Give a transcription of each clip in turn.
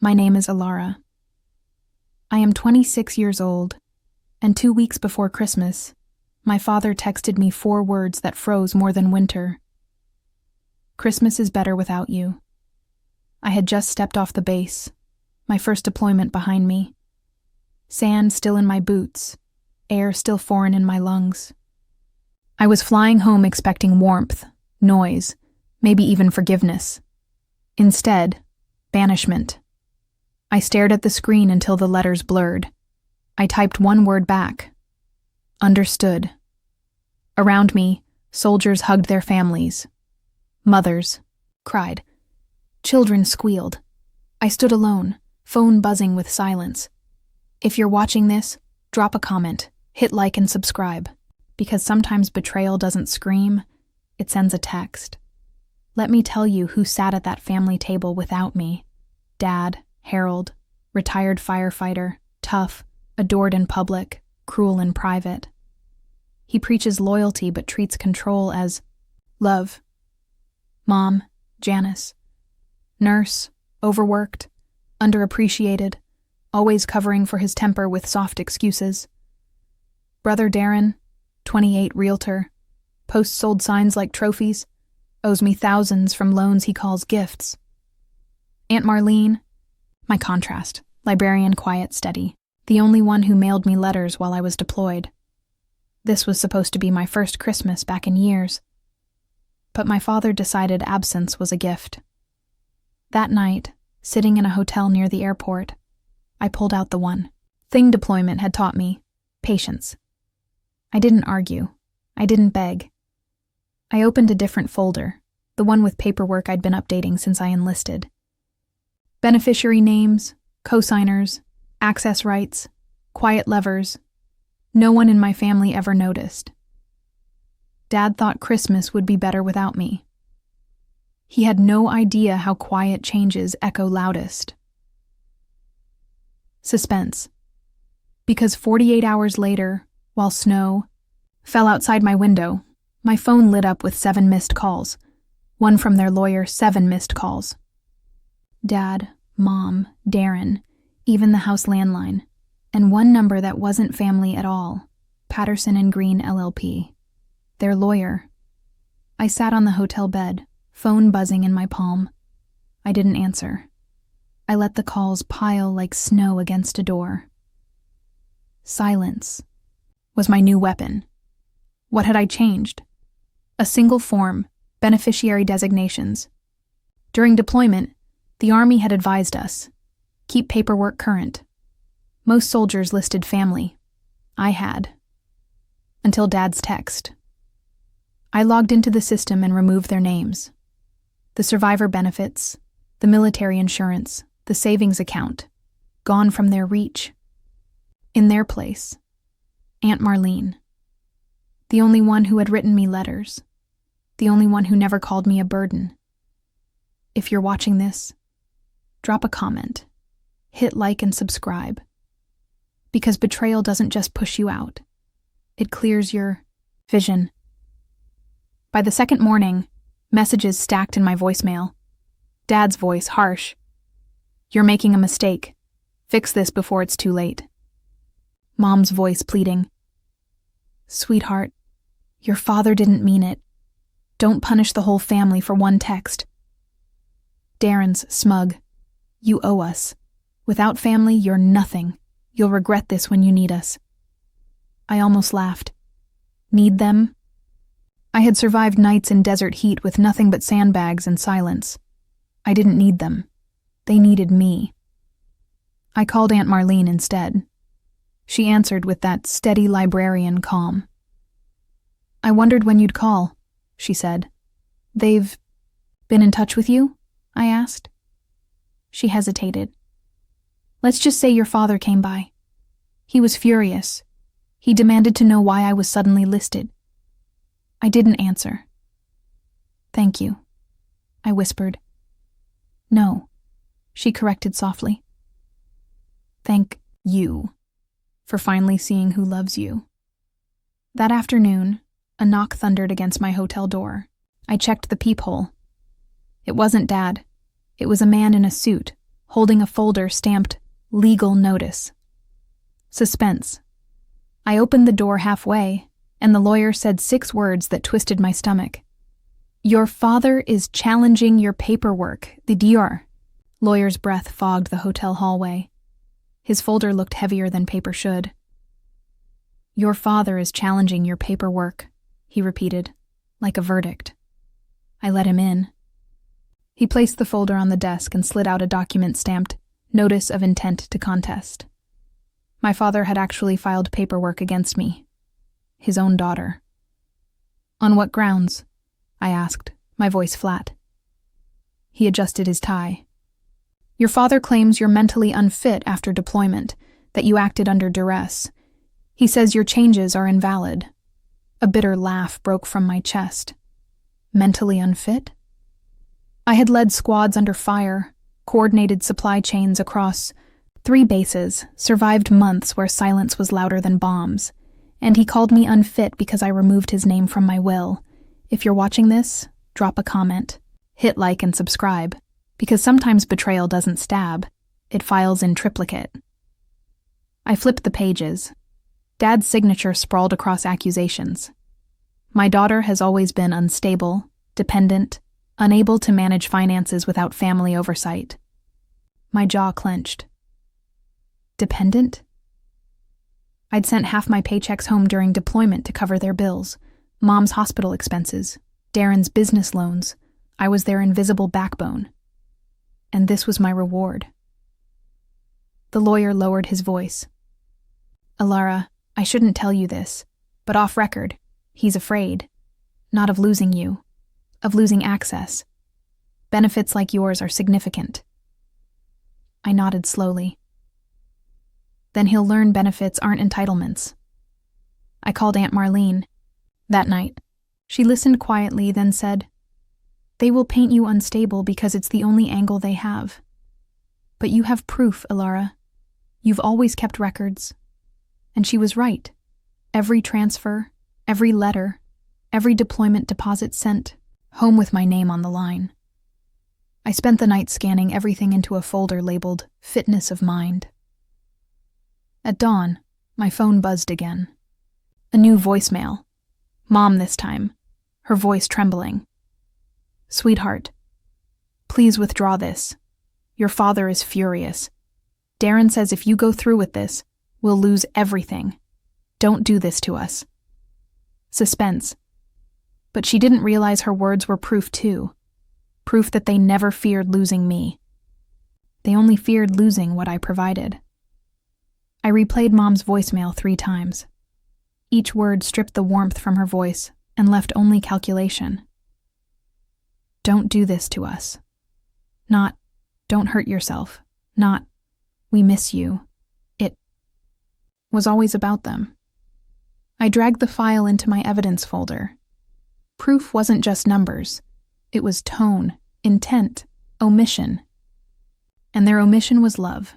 My name is Alara. I am 26 years old, and 2 weeks before Christmas, my father texted me 4 words that froze more than winter. Christmas is better without you. I had just stepped off the base, my first deployment behind me. Sand still in my boots, air still foreign in my lungs. I was flying home expecting warmth, noise, maybe even forgiveness. Instead, banishment. I stared at the screen until the letters blurred. I typed 1 word back. Understood. Around me, soldiers hugged their families. Mothers cried. Children squealed. I stood alone, phone buzzing with silence. If you're watching this, drop a comment, hit like and subscribe, because sometimes betrayal doesn't scream, it sends a text. Let me tell you who sat at that family table without me. Dad, Harold, retired firefighter, tough, adored in public, cruel in private. He preaches loyalty but treats control as love. Mom, Janice. Nurse, overworked, underappreciated, always covering for his temper with soft excuses. Brother Darren, 28 realtor, posts sold signs like trophies, owes me thousands from loans he calls gifts. Aunt Marlene, my contrast, librarian, quiet, steady, the only one who mailed me letters while I was deployed. This was supposed to be my first Christmas back in years. But my father decided absence was a gift. That night, sitting in a hotel near the airport, I pulled out the one thing deployment had taught me: patience. I didn't argue. I didn't beg. I opened a different folder, the one with paperwork I'd been updating since I enlisted. Beneficiary names, co-signers, access rights, quiet levers. No one in my family ever noticed. Dad thought Christmas would be better without me. He had no idea how quiet changes echo loudest. Suspense. Because 48 hours later, while snow fell outside my window, my phone lit up with 7 missed calls. One from their lawyer, 7 missed calls. Dad, Mom, Darren, even the house landline, and one number that wasn't family at all, Patterson and Green LLP. Their lawyer. I sat on the hotel bed, phone buzzing in my palm. I didn't answer. I let the calls pile like snow against a door. Silence was my new weapon. What had I changed? A single form, beneficiary designations. During deployment, the Army had advised us, keep paperwork current. Most soldiers listed family. I had. Until Dad's text. I logged into the system and removed their names. The survivor benefits, the military insurance, the savings account, gone from their reach. In their place, Aunt Marlene. The only one who had written me letters. The only one who never called me a burden. If you're watching this, drop a comment, hit like and subscribe. Because betrayal doesn't just push you out. It clears your vision. By the second morning, messages stacked in my voicemail. Dad's voice harsh. You're making a mistake. Fix this before it's too late. Mom's voice pleading. Sweetheart, your father didn't mean it. Don't punish the whole family for one text. Darren's smug. You owe us. Without family, you're nothing. You'll regret this when you need us. I almost laughed. Need them? I had survived nights in desert heat with nothing but sandbags and silence. I didn't need them. They needed me. I called Aunt Marlene instead. She answered with that steady librarian calm. I wondered when you'd call, she said. They've been in touch with you? I asked. She hesitated. Let's just say your father came by. He was furious. He demanded to know why I was suddenly listed. I didn't answer. Thank you, I whispered. No, she corrected softly. Thank you for finally seeing who loves you. That afternoon, a knock thundered against my hotel door. I checked the peephole. It wasn't Dad. It was a man in a suit, holding a folder stamped "Legal Notice." Suspense. I opened the door halfway, and the lawyer said 6 words that twisted my stomach. "Your father is challenging your paperwork, the DR." Lawyer's breath fogged the hotel hallway. His folder looked heavier than paper should. "Your father is challenging your paperwork," he repeated, like a verdict. I let him in. He placed the folder on the desk and slid out a document stamped "Notice of Intent to Contest." My father had actually filed paperwork against me. His own daughter. "On what grounds?" I asked, my voice flat. He adjusted his tie. "Your father claims you're mentally unfit after deployment, that you acted under duress. He says your changes are invalid." A bitter laugh broke from my chest. Mentally unfit? I had led squads under fire, coordinated supply chains across 3 bases, survived months where silence was louder than bombs, and he called me unfit because I removed his name from my will. If you're watching this, drop a comment, hit like and subscribe, because sometimes betrayal doesn't stab, it files in triplicate. I flipped the pages. Dad's signature sprawled across accusations. My daughter has always been unstable, dependent, unable to manage finances without family oversight. My jaw clenched. Dependent? I'd sent half my paychecks home during deployment to cover their bills, Mom's hospital expenses, Darren's business loans. I was their invisible backbone. And this was my reward. The lawyer lowered his voice. "Alara, I shouldn't tell you this, but off record, he's afraid. Not of losing you, of losing access. Benefits like yours are significant." I nodded slowly. "Then he'll learn benefits aren't entitlements." I called Aunt Marlene. That night, she listened quietly, then said, "They will paint you unstable because it's the only angle they have. But you have proof, Alara. You've always kept records." And she was right. Every transfer, every letter, every deployment deposit sent, home with my name on the line. I spent the night scanning everything into a folder labeled "Fitness of Mind." At dawn, my phone buzzed again. A new voicemail. Mom this time, her voice trembling. "Sweetheart, please withdraw this. Your father is furious. Darren says if you go through with this, we'll lose everything. Don't do this to us." Suspense. But she didn't realize her words were proof too. Proof that they never feared losing me. They only feared losing what I provided. I replayed Mom's voicemail 3 times. Each word stripped the warmth from her voice and left only calculation. "Don't do this to us." Not, "Don't hurt yourself." Not, "We miss you." It was always about them. I dragged the file into my evidence folder. Proof wasn't just numbers. It was tone, intent, omission. And their omission was love.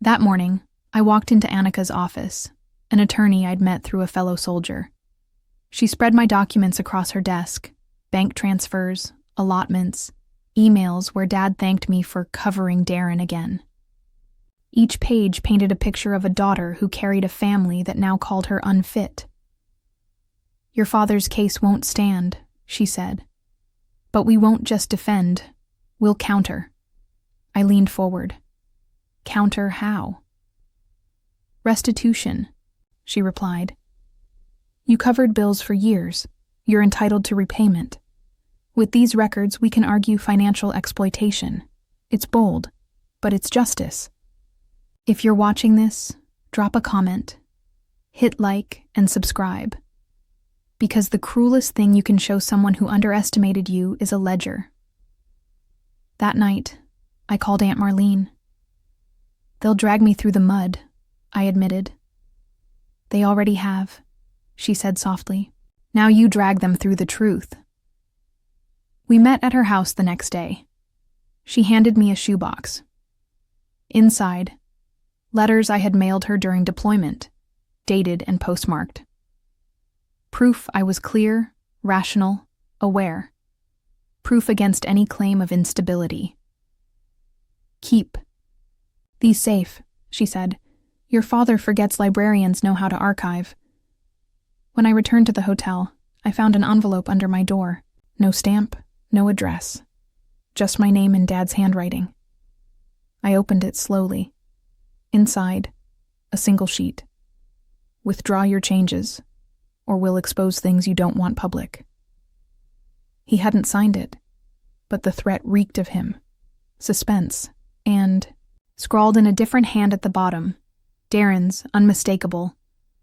That morning, I walked into Annika's office, an attorney I'd met through a fellow soldier. She spread my documents across her desk, bank transfers, allotments, emails where Dad thanked me for covering Darren again. Each page painted a picture of a daughter who carried a family that now called her unfit. "Your father's case won't stand," she said. "But we won't just defend, we'll counter." I leaned forward. "Counter how?" "Restitution," she replied. "You covered bills for years. You're entitled to repayment. With these records, we can argue financial exploitation. It's bold, but it's justice. If you're watching this, drop a comment, hit like, and subscribe. Because the cruelest thing you can show someone who underestimated you is a ledger." That night, I called Aunt Marlene. "They'll drag me through the mud," I admitted. "They already have," she said softly. "Now you drag them through the truth." We met at her house the next day. She handed me a shoebox. Inside, letters I had mailed her during deployment, dated and postmarked. Proof I was clear, rational, aware. Proof against any claim of instability. Keep. These safe, she said. Your father forgets librarians know how to archive. When I returned to the hotel, I found an envelope under my door. No stamp, no address. Just my name in Dad's handwriting. I opened it slowly. Inside, a single sheet. Withdraw your changes, or we'll expose things you don't want public. He hadn't signed it, but the threat reeked of him. Suspense, and, scrawled in a different hand at the bottom, Darren's, unmistakable,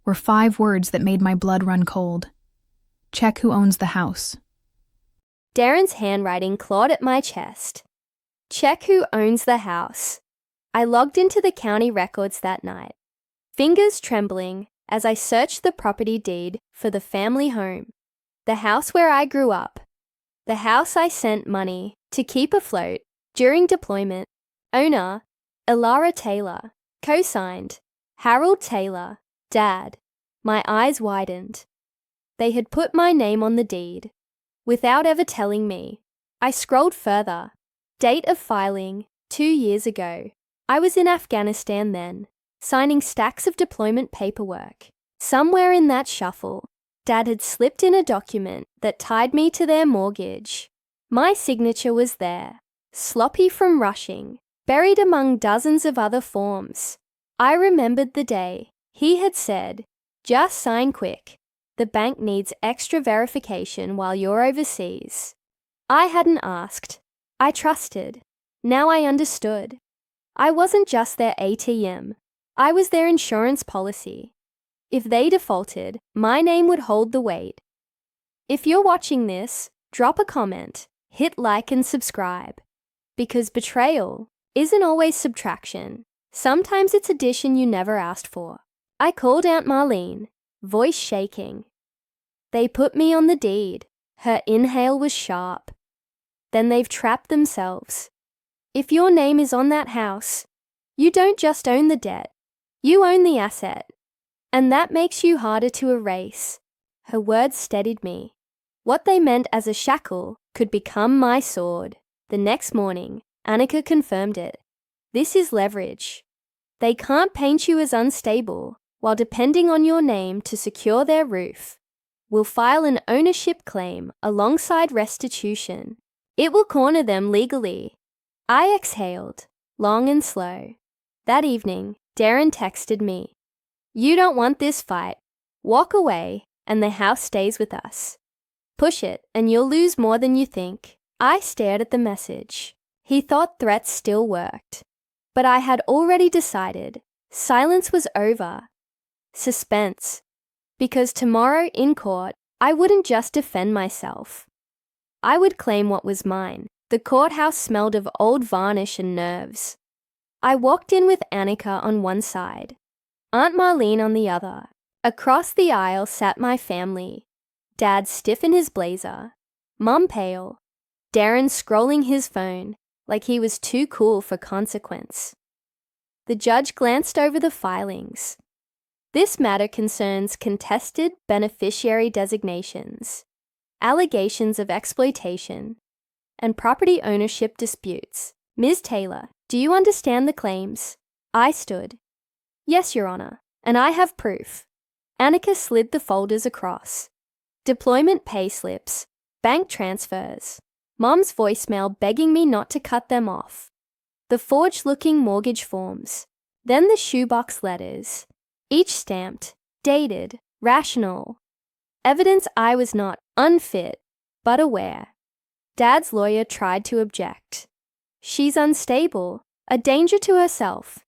were 5 words that made my blood run cold. Check who owns the house. Darren's handwriting clawed at my chest. Check who owns the house. I logged into the county records that night, fingers trembling as I searched the property deed for the family home, the house where I grew up, the house I sent money to keep afloat during deployment. Owner, Ilara Taylor. Co-signed, Harold Taylor. Dad. My eyes widened. They had put my name on the deed, without ever telling me. I scrolled further. Date of filing, 2 years ago. I was in Afghanistan then, signing stacks of deployment paperwork. Somewhere in that shuffle, Dad had slipped in a document that tied me to their mortgage. My signature was there, sloppy from rushing, buried among dozens of other forms. I remembered the day he had said, "Just sign quick. The bank needs extra verification while you're overseas." I hadn't asked. I trusted. Now I understood. I wasn't just their ATM. I was their insurance policy. If they defaulted, my name would hold the weight. If you're watching this, drop a comment, hit like and subscribe. Because betrayal isn't always subtraction. Sometimes it's addition you never asked for. I called Aunt Marlene, voice shaking. They put me on the deed. Her inhale was sharp. Then they've trapped themselves. If your name is on that house, you don't just own the debt, you own the asset. And that makes you harder to erase. Her words steadied me. What they meant as a shackle could become my sword. The next morning, Annika confirmed it. This is leverage. They can't paint you as unstable while depending on your name to secure their roof. We'll file an ownership claim alongside restitution. It will corner them legally. I exhaled, long and slow. That evening, Darren texted me. You don't want this fight. Walk away and the house stays with us. Push it and you'll lose more than you think. I stared at the message. He thought threats still worked. But I had already decided. Silence was over. Suspense. Because tomorrow in court, I wouldn't just defend myself. I would claim what was mine. The courthouse smelled of old varnish and nerves. I walked in with Annika on one side, Aunt Marlene on the other. Across the aisle sat my family. Dad stiff in his blazer, Mum pale, Darren scrolling his phone like he was too cool for consequence. The judge glanced over the filings. This matter concerns contested beneficiary designations, allegations of exploitation, and property ownership disputes. Ms. Taylor, do you understand the claims? I stood. Yes, Your Honor, and I have proof. Annika slid the folders across. Deployment payslips, bank transfers, Mom's voicemail begging me not to cut them off, the forged-looking mortgage forms, then the shoebox letters, each stamped, dated, rational. Evidence I was not unfit, but aware. Dad's lawyer tried to object. She's unstable, a danger to herself.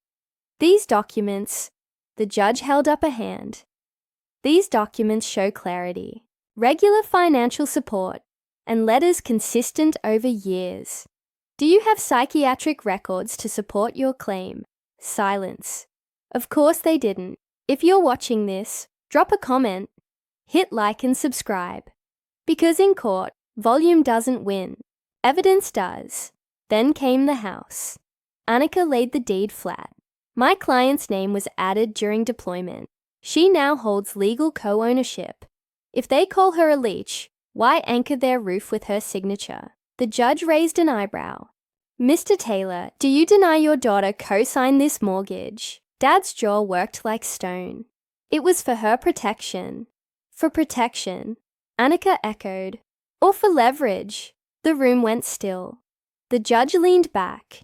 These documents, the judge held up a hand. These documents show clarity, regular financial support, and letters consistent over years. Do you have psychiatric records to support your claim? Silence. Of course they didn't. If you're watching this, drop a comment, hit like and subscribe. Because in court, volume doesn't win. Evidence does. Then came the house. Annika laid the deed flat. My client's name was added during deployment. She now holds legal co-ownership. If they call her a leech, why anchor their roof with her signature? The judge raised an eyebrow. Mr. Taylor, do you deny your daughter co-signed this mortgage? Dad's jaw worked like stone. It was for her protection. For protection, Annika echoed. Or for leverage. The room went still. The judge leaned back.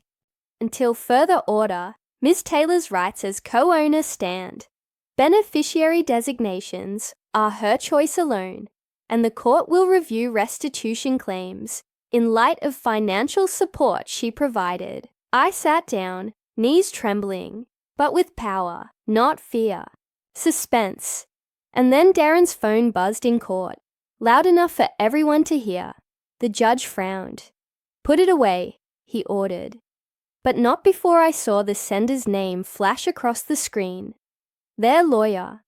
Until further order, Ms. Taylor's rights as co-owner stand. Beneficiary designations are her choice alone, and the court will review restitution claims in light of financial support she provided. I sat down, knees trembling, but with power, not fear. Suspense. And then Darren's phone buzzed in court, loud enough for everyone to hear. The judge frowned. Put it away, he ordered. But not before I saw the sender's name flash across the screen. Their lawyer.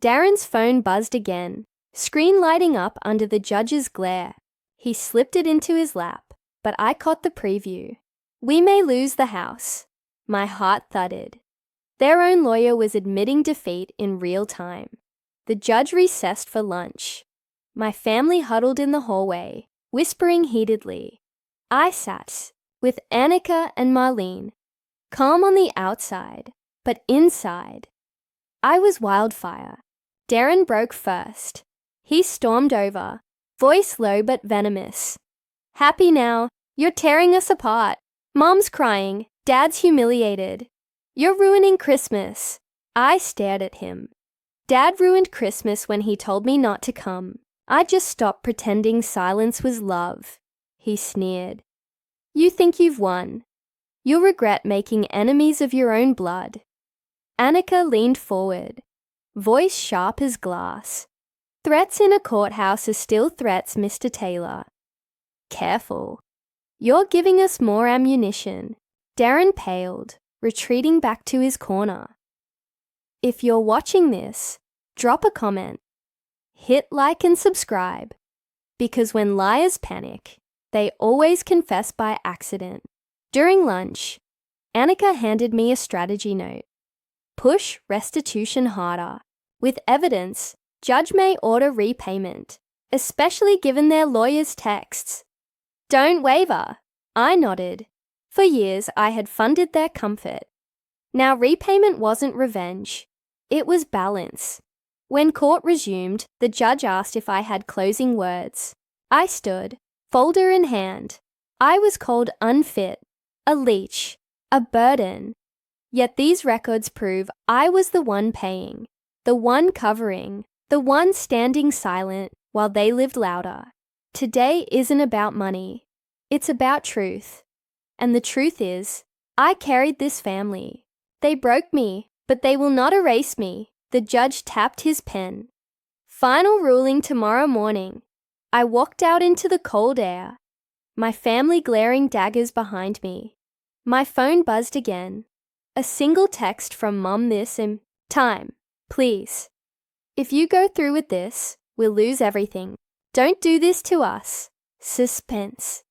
Darren's phone buzzed again, screen lighting up under the judge's glare. He slipped it into his lap, but I caught the preview. We may lose the house. My heart thudded. Their own lawyer was admitting defeat in real time. The judge recessed for lunch. My family huddled in the hallway, whispering heatedly. I sat, with Annika and Marlene, calm on the outside, but inside. I was wildfire. Darren broke first. He stormed over, voice low but venomous. Happy now, you're tearing us apart. Mom's crying, Dad's humiliated. You're ruining Christmas. I stared at him. Dad ruined Christmas when he told me not to come. I just stopped pretending silence was love. He sneered. You think you've won. You'll regret making enemies of your own blood. Annika leaned forward, voice sharp as glass. Threats in a courthouse are still threats, Mr. Taylor. Careful. You're giving us more ammunition. Darren paled, retreating back to his corner. If you're watching this, drop a comment. Hit like and subscribe. Because when liars panic, they always confess by accident. During lunch, Annika handed me a strategy note. Push restitution harder. With evidence, judge may order repayment, especially given their lawyer's texts. Don't waver. I nodded. For years, I had funded their comfort. Now, repayment wasn't revenge. It was balance. When court resumed, the judge asked if I had closing words. I stood, folder in hand. I was called unfit, a leech, a burden. Yet these records prove I was the one paying, the one covering, the one standing silent while they lived louder. Today isn't about money. It's about truth. And the truth is, I carried this family. They broke me, but they will not erase me. The judge tapped his pen. Final ruling tomorrow morning. I walked out into the cold air, my family glaring daggers behind me. My phone buzzed again. A single text from Mum this and time, please. If you go through with this, we'll lose everything. Don't do this to us. Suspense.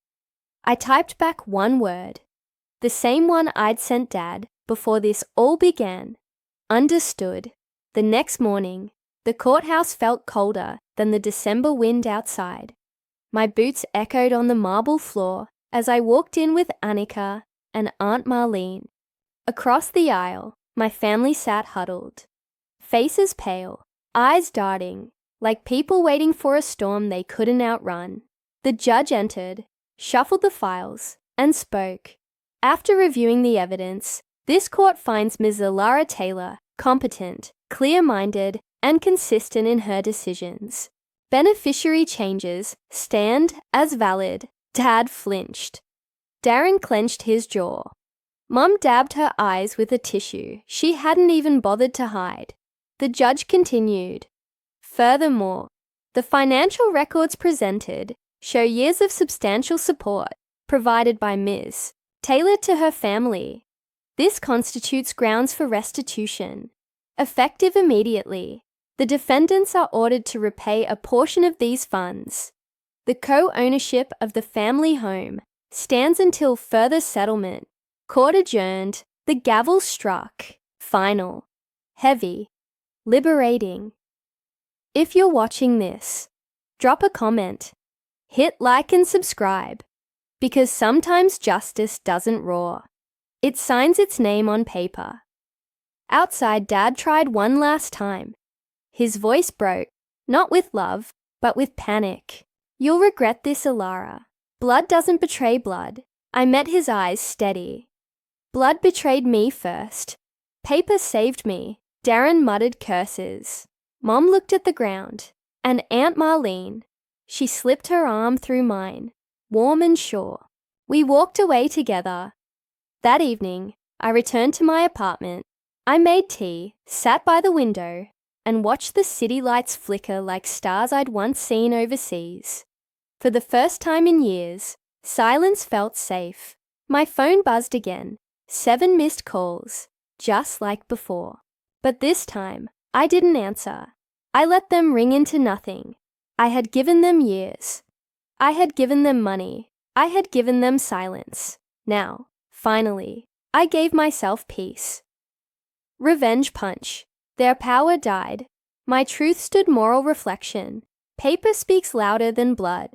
I typed back one word, the same one I'd sent Dad before this all began. Understood. The next morning, the courthouse felt colder than the December wind outside. My boots echoed on the marble floor as I walked in with Annika and Aunt Marlene. Across the aisle, my family sat huddled, faces pale, eyes darting, like people waiting for a storm they couldn't outrun. The judge entered, shuffled the files, and spoke. After reviewing the evidence, this court finds Ms. Alara Taylor competent, clear-minded, and consistent in her decisions. Beneficiary changes stand as valid. Dad flinched. Darren clenched his jaw. Mum dabbed her eyes with a tissue she hadn't even bothered to hide. The judge continued. Furthermore, the financial records presented show years of substantial support provided by Ms. Taylor to her family. This constitutes grounds for restitution. Effective immediately, the defendants are ordered to repay a portion of these funds. The co-ownership of the family home stands until further settlement. Court adjourned. The gavel struck. Final. Heavy. Liberating. If you're watching this, drop a comment. Hit like and subscribe. Because sometimes justice doesn't roar. It signs its name on paper. Outside, Dad tried one last time. His voice broke, not with love, but with panic. You'll regret this, Alara. Blood doesn't betray blood. I met his eyes steady. Blood betrayed me first. Paper saved me. Darren muttered curses. Mom looked at the ground. And Aunt Marlene. She slipped her arm through mine, warm and sure. We walked away together. That evening, I returned to my apartment. I made tea, sat by the window, and watched the city lights flicker like stars I'd once seen overseas. For the first time in years, silence felt safe. My phone buzzed again. 7 missed calls, just like before. But this time, I didn't answer. I let them ring into nothing. I had given them years. I had given them money. I had given them silence. Now, finally, I gave myself peace. Revenge punch. Their power died. My truth stood moral reflection. Paper speaks louder than blood.